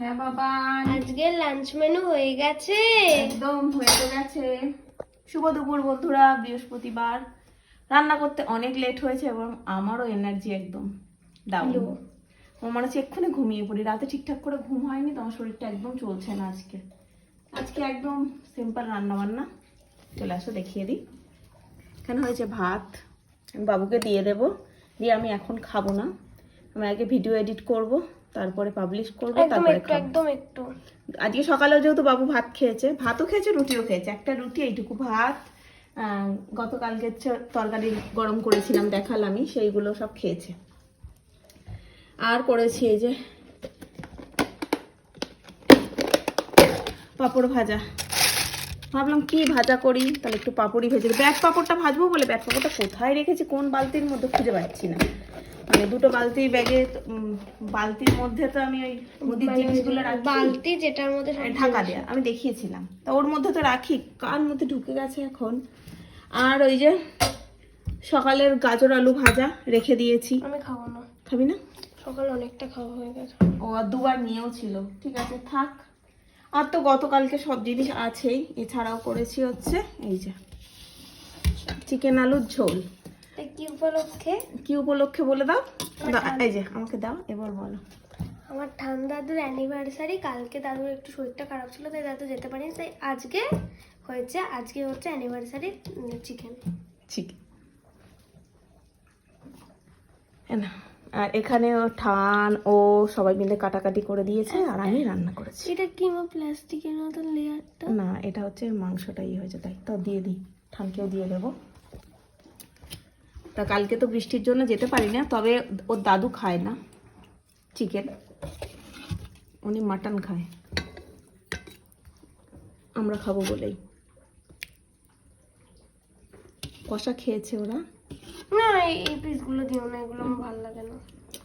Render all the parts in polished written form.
হ্যাঁ বাবা, আজকে লাঞ্চ মেনু হয়ে গেছে, একদম হয়ে গেছে। শুভ দুপুর বন্ধুরা, বৃহস্পতিবার। রান্না করতে অনেক লেট হয়েছে এবং আমারও এনার্জি একদম ডাউন। আমার মনে হচ্ছে এক্ষুনি ঘুমিয়ে পড়ি। রাতে ঠিকঠাক করে ঘুম হয়নি তো, আমার শরীরটা একদম চলছে না আজকে একদম সিম্পল রান্না বান্না। চলে আসো দেখিয়ে দিই। এখানে হয়েছে ভাত, আমি বাবুকে দিয়ে দেবো, দিয়ে আমি এখন খাবো না, আমি আগে ভিডিও এডিট করব, তারপরে পাবলিশ করব, তারপরে খাবো। একদম একটু আজকে সকালেও যেহেতু বাবু ভাত খেয়েছে, ভাতও খেয়েছে, রুটিও খেয়েছে। একটা রুটি, এইটুকু ভাত, গতকালকে তরকারি গরম করেছিলাম দেখালামই, সেইগুলো সব খেয়েছে। আর করেছি এই যে পাঁপড় ভাজা। ভাবলাম কি ভাজা করি, তাহলে একটু পাঁপড়ই ভেজে দিই। ব্যাট পাঁপড়টা ভাজবো বলে ব্যাট পাঁপড়টা কোথায় রেখেছি, কোন বালতির মধ্যে খুঁজে পাচ্ছি না। মানে দুটো বালতি ব্যাগে, বালতির মধ্যে তো আমি ওই মুদির জিনিসগুলো রাখি, বালতি যেটার মধ্যে ঢাকা দেয়া, আমি দেখিয়েছিলাম, তা ওর মধ্যে তো রাখি, কার মধ্যে ঢুকে গেছে এখন। আর ওই যে সকালের গাজর আলু ভাজা রেখে দিয়েছি। আমি খাবো না। খাবি না? সকালে অনেকটা খাওয়া হয়ে গেছে। ও আর দুবার নিয়েও ছিল, ঠিক আছে থাক। আর তো গতকালকে সব জিনিস আছেই, এছাড়াও করেছি হচ্ছে এই যে চিকেন আলুর ঝোল। কি উপলক্ষে? কি উপলক্ষে বলে দাও। এই যে আমাকে দাও, এবার বলো। আমার দাদুর অ্যানিভার্সারি কালকে, দাদুর একটু শরীরটা খারাপ ছিল তাই দাদু যেতে পারেনি, তাই আজকে হচ্ছে অ্যানিভার্সারি চিকেন। না, আর এখানে ঠান ও সবাই মিলে কাটাকাটি করে দিয়েছে, আর আমি রান্না করেছি। এটা কি প্লাস্টিকের মতো লেয়ারটা? না, এটা হচ্ছে মাংসটাই হয়েছে, তাই তো দিয়ে দিই, ঠানকেও দিয়ে দেবো। তা কালকে তো বৃষ্টির জন্য যেতে পারি না, তবে ওর দাদু খায় না চিকেন, উনি মাটন খায়, আমরা খাবো বলেই। কষা খেয়েছে ওরা। না, এই পিসগুলো দিও না, এগুলো আমার ভালো লাগে না।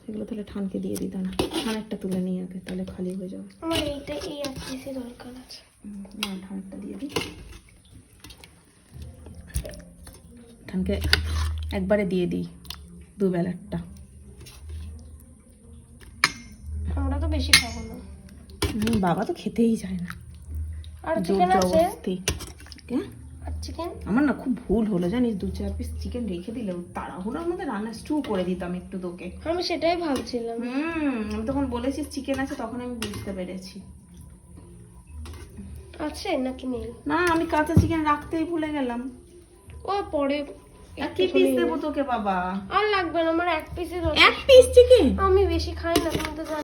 এগুলো তাহলে ঠানকে দিয়ে দিই, না ঠানেরটা তুলে নিই আগে, তাহলে খালি হয়ে যাবে। আমার এই এক পিসে দরকার আছে। না, ঠানেরটা দিয়ে দিই। ঠানকে একবারে দিয়ে দিই দুবেলারটা। আমরা তো বেশি খাবো না। বাবা তো খেতেই যায় না, আর চিকেন আছে? আর চিকেন আমার না খুব ভুল হলো জানিস, 2-4 পিস চিকেন রেখে দিলে তাড়াহুড়োর মধ্যে রান্না স্টু করে দিতাম একটু তোকে। আমি সেটাই ভাবছিলাম। আমি তখন বলেছিস চিকেন আছে, তখন আমি বুঝতে পেরেছি। আছে নাকি নেই? না, আমি কাঁচা চিকেন রাখতেই ভুলে গেলাম। ও পরে কি পিস দেবো তোকে বাবা? আর লাগবে না, আমার এক পিসে এক পিস চিকেন? আমি বেশি খাই না, তুমি তো জানো।